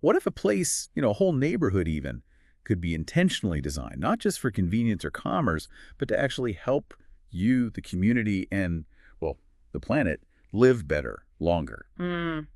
What if a place, a whole neighborhood even, could be intentionally designed, not just for convenience or commerce, but to actually help you, the community, and, well, the planet live better, longer? Mm,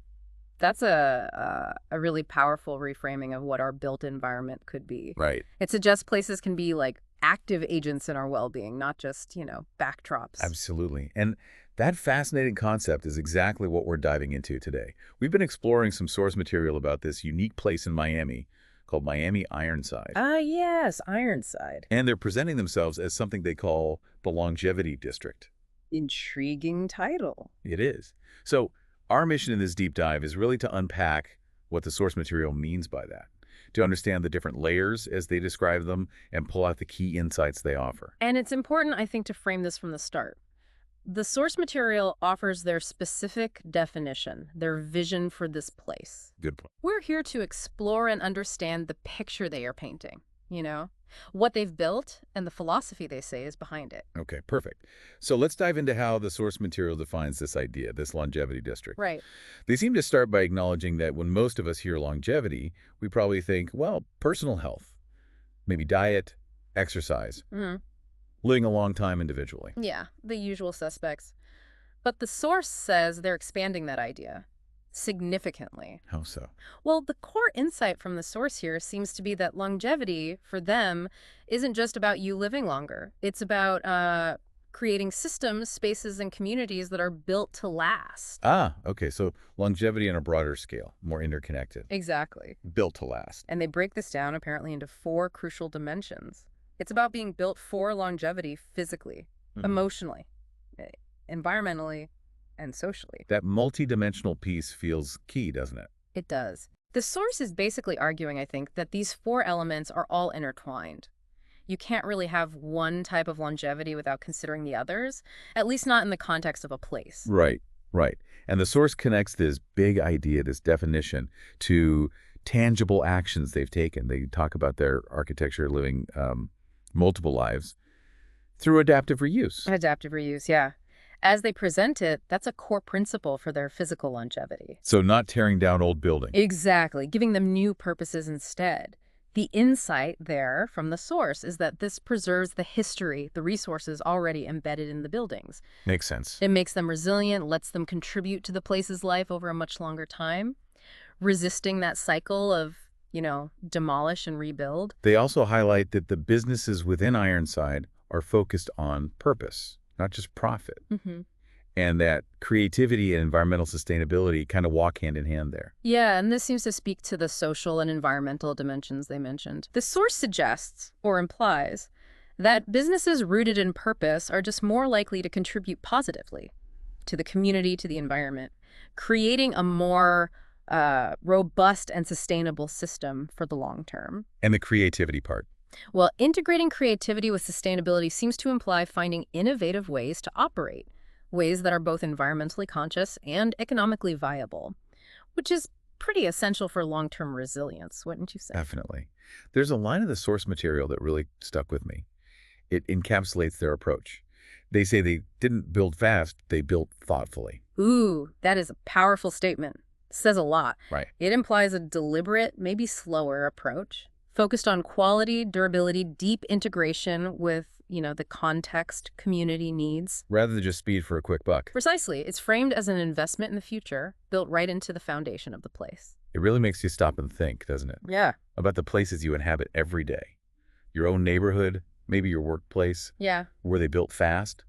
that's a really powerful reframing of what our built environment could be. Right. It suggests places can be like active agents in our well-being, not just, backdrops. Absolutely. And that fascinating concept is exactly what we're diving into today. We've been exploring some source material about this unique place in Miami called Miami Ironside. Ah, yes, Ironside. And they're presenting themselves as something they call the longevity district. Intriguing title. It is. So our mission in this deep dive is really to unpack what the source material means by that, to understand the different layers as they describe them, and pull out the key insights they offer. And it's important, I think, to frame this from the start. The source material offers their specific definition, their vision for this place. Good point. We're here to explore and understand the picture they are painting, what they've built and the philosophy they say is behind it. Okay, perfect. So let's dive into how the source material defines this idea, this longevity district. Right. They seem to start by acknowledging that when most of us hear longevity, we probably think, well, personal health, maybe diet, exercise, Hmm. living a long time individually. Yeah, the usual suspects. But the source says they're expanding that idea significantly. How so? Well, the core insight from the source here seems to be that longevity for them isn't just about you living longer. It's about creating systems, spaces, and communities that are built to last. Ah, okay, so longevity on a broader scale, more interconnected, Exactly. built to last. And they break this down apparently into 4 crucial dimensions. It's about being built for longevity physically, emotionally, eh, environmentally, and socially. That multidimensional piece feels key, doesn't it? It does. The source is basically arguing, I think, that these 4 elements are all intertwined. You can't really have one type of longevity without considering the others, at least not in the context of a place. Right, right. And the source connects this big idea, this definition, to tangible actions they've taken. They talk about their architecture living multiple lives through adaptive reuse. Adaptive reuse, yeah. As they present it, that's a core principle for their physical longevity. So not tearing down old buildings. Exactly, giving them new purposes instead. The insight there from the source is that this preserves the history, the resources already embedded in the buildings. Makes sense. It makes them resilient, lets them contribute to the place's life over a much longer time, resisting that cycle of, demolish and rebuild. They also highlight that the businesses within Ironside are focused on purpose, not just profit, and that creativity and environmental sustainability kind of walk hand in hand there. Yeah, and this seems to speak to the social and environmental dimensions they mentioned. The source suggests, or implies, that businesses rooted in purpose are just more likely to contribute positively to the community, to the environment, creating a more robust and sustainable system for the long term. And the creativity part. Well, integrating creativity with sustainability seems to imply finding innovative ways to operate, ways that are both environmentally conscious and economically viable, which is pretty essential for long-term resilience, wouldn't you say? Definitely. There's a line of the source material that really stuck with me. It encapsulates their approach. They say they didn't build fast, they built thoughtfully. Ooh, that is a powerful statement. Says a lot. Right. It implies a deliberate, maybe slower approach, focused on quality, durability, deep integration with, the context community needs. Rather than just speed for a quick buck. Precisely. It's framed as an investment in the future, built right into the foundation of the place. It really makes you stop and think, doesn't it? Yeah. About the places you inhabit every day. Your own neighborhood, maybe your workplace. Yeah. Were they built fast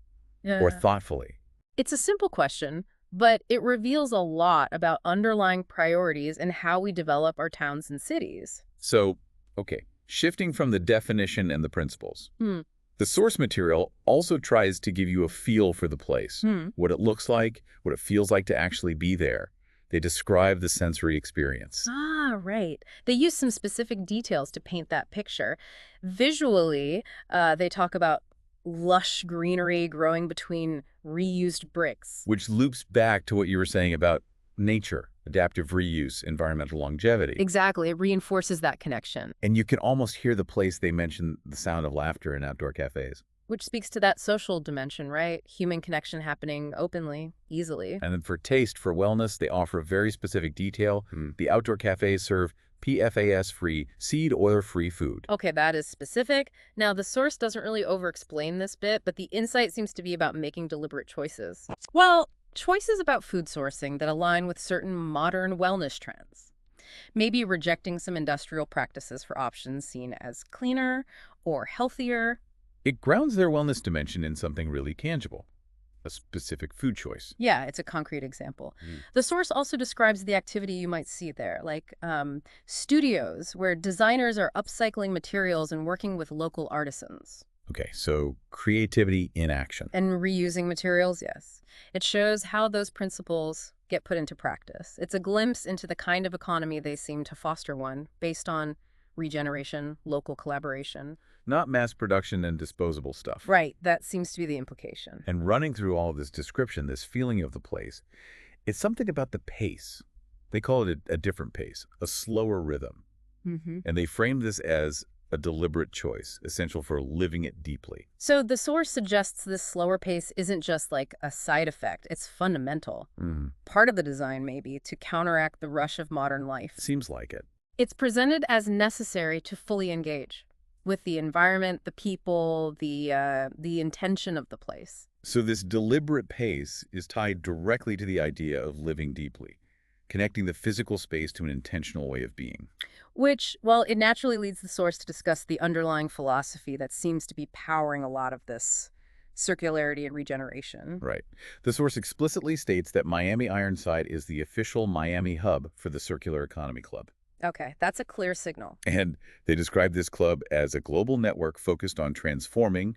or thoughtfully? It's a simple question, but it reveals a lot about underlying priorities and how we develop our towns and cities. So, okay, shifting from the definition and the principles. The source material also tries to give you a feel for the place, what it looks like, what it feels like to actually be there. They describe the sensory experience. Ah, right. They use some specific details to paint that picture. Visually, they talk about lush greenery growing between reused bricks. Which loops back to what you were saying about nature, adaptive reuse, environmental longevity. Exactly. It reinforces that connection. And you can almost hear the place they mention the sound of laughter in outdoor cafes. Which speaks to that social dimension, right? Human connection happening openly, easily. And then for taste, for wellness, they offer a very specific detail. The outdoor cafes serve PFAS-free, seed oil-free food. Okay, that is specific. Now, the source doesn't really over-explain this bit, but the insight seems to be about making deliberate choices. Well, choices about food sourcing that align with certain modern wellness trends. Maybe rejecting some industrial practices for options seen as cleaner or healthier. It grounds their wellness dimension in something really tangible, a specific food choice. Yeah, it's a concrete example. The source also describes the activity you might see there, like studios where designers are upcycling materials and working with local artisans. Okay, so creativity in action. And reusing materials, yes. It shows how those principles get put into practice. It's a glimpse into the kind of economy they seem to foster, one based on regeneration, local collaboration. Not mass production and disposable stuff. Right, that seems to be the implication. And running through all of this description, this feeling of the place, it's something about the pace. They call it a different pace, a slower rhythm. And they frame this as a deliberate choice, essential for living it deeply. So the source suggests this slower pace isn't just like a side effect, it's fundamental. Part of the design, maybe, to counteract the rush of modern life. Seems like it. It's presented as necessary to fully engage with the environment, the people, the intention of the place. So this deliberate pace is tied directly to the idea of living deeply, connecting the physical space to an intentional way of being. Which, well, it naturally leads the source to discuss the underlying philosophy that seems to be powering a lot of this circularity and regeneration. Right. The source explicitly states that Miami Ironside is the official Miami hub for the Circular Economy Club. Okay, that's a clear signal. And they describe this club as a global network focused on transforming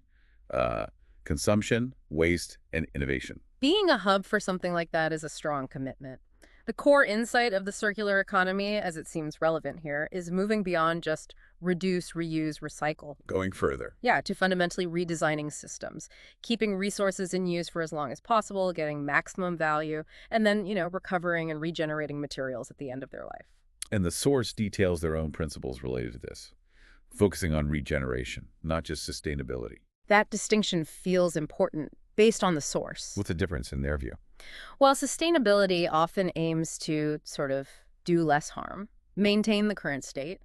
consumption, waste, and innovation. Being a hub for something like that is a strong commitment. The core insight of the circular economy, as it seems relevant here, is moving beyond just reduce, reuse, recycle. Going further. Yeah, to fundamentally redesigning systems, keeping resources in use for as long as possible, getting maximum value, and then, recovering and regenerating materials at the end of their life. And the source details their own principles related to this, focusing on regeneration, not just sustainability. That distinction feels important based on the source. What's the difference in their view? Well, sustainability often aims to sort of do less harm, maintain the current state.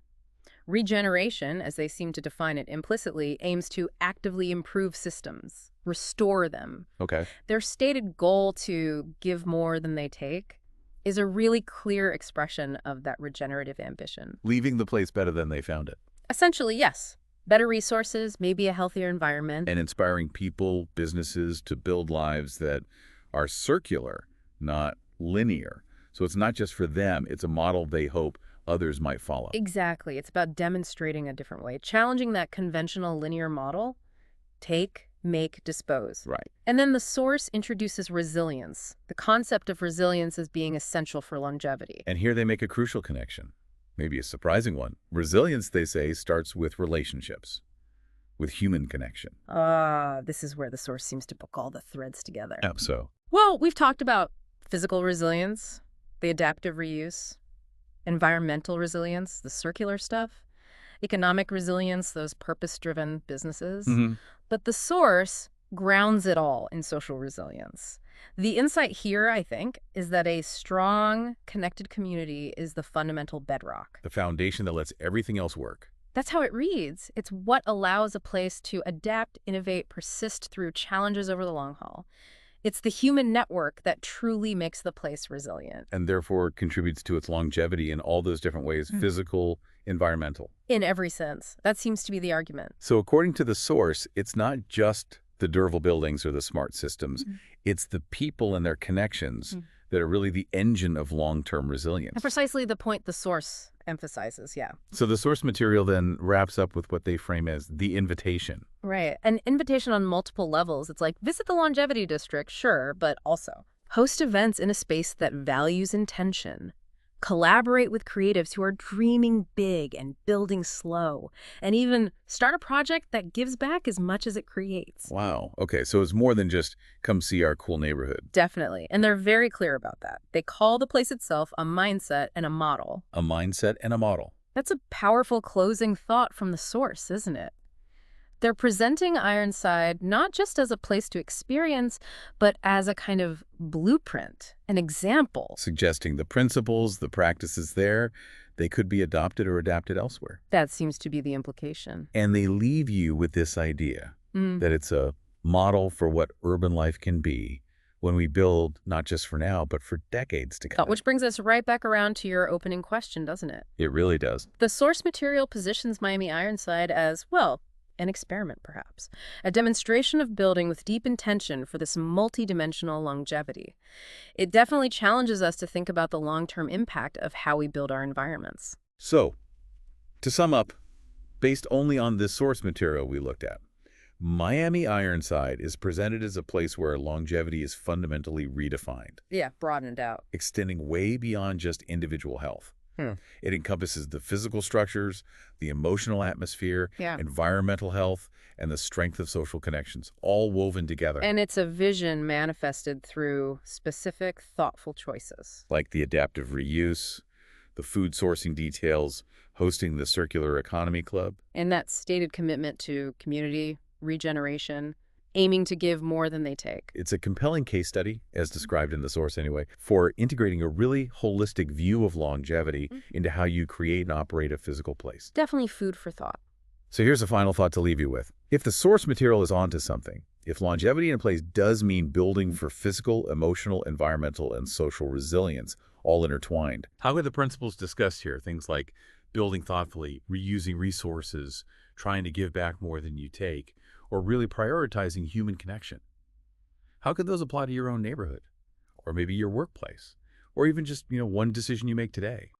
Regeneration, as they seem to define it implicitly, aims to actively improve systems, restore them. Okay. Their stated goal to give more than they take is a really clear expression of that regenerative ambition. Leaving the place better than they found it. Essentially, yes. Better resources, maybe a healthier environment. And inspiring people, businesses to build lives that are circular, not linear. So it's not just for them, it's a model they hope others might follow. Exactly. It's about demonstrating a different way, challenging that conventional linear model. Take, make, dispose. Right. And then the source introduces resilience, the concept of resilience as being essential for longevity. And here they make a crucial connection, maybe a surprising one. Resilience, they say, starts with relationships, with human connection. This is where the source seems to book all the threads together. So? Well, we've talked about physical resilience, the adaptive reuse, environmental resilience, the circular stuff, economic resilience, those purpose-driven businesses. But the source grounds it all in social resilience. The insight here, I think, is that a strong, connected community is the fundamental bedrock. The foundation that lets everything else work. That's how it reads. It's what allows a place to adapt, innovate, persist through challenges over the long haul. It's the human network that truly makes the place resilient. And therefore contributes to its longevity in all those different ways, physical, environmental. In every sense. That seems to be the argument. So according to the source, it's not just the durable buildings or the smart systems. It's the people and their connections that are really the engine of long-term resilience. And precisely the point the source emphasizes, yeah. So the source material then wraps up with what they frame as the invitation. Right. An invitation on multiple levels. It's like, visit the longevity district, sure, but also host events in a space that values intention. Collaborate with creatives who are dreaming big and building slow, and even start a project that gives back as much as it creates. Wow. Okay, so it's more than just come see our cool neighborhood. Definitely. And they're very clear about that. They call the place itself a mindset and a model. A mindset and a model. That's a powerful closing thought from the source, isn't it? They're presenting Ironside not just as a place to experience, but as a kind of blueprint, an example. Suggesting the principles, the practices there, they could be adopted or adapted elsewhere. That seems to be the implication. And they leave you with this idea that it's a model for what urban life can be when we build not just for now, but for decades to come. Which brings us right back around to your opening question, doesn't it? It really does. The source material positions Miami Ironside as, well, an experiment, perhaps. A demonstration of building with deep intention for this multidimensional longevity. It definitely challenges us to think about the long-term impact of how we build our environments. So, to sum up, based only on this source material we looked at, Miami Ironside is presented as a place where longevity is fundamentally redefined. Yeah, broadened out. Extending way beyond just individual health. It encompasses the physical structures, the emotional atmosphere, environmental health, and the strength of social connections, all woven together. And it's a vision manifested through specific, thoughtful choices. Like the adaptive reuse, the food sourcing details, hosting the Circular Economy Club. And that stated commitment to community regeneration, aiming to give more than they take. It's a compelling case study, as described in the source anyway, for integrating a really holistic view of longevity into how you create and operate a physical place. Definitely food for thought. So here's a final thought to leave you with. If the source material is onto something, if longevity in a place does mean building for physical, emotional, environmental, and social resilience, all intertwined, how could the principles discussed here, things like building thoughtfully, reusing resources, trying to give back more than you take, or really prioritizing human connection, how could those apply to your own neighborhood? Or maybe your workplace? Or even just, one decision you make today?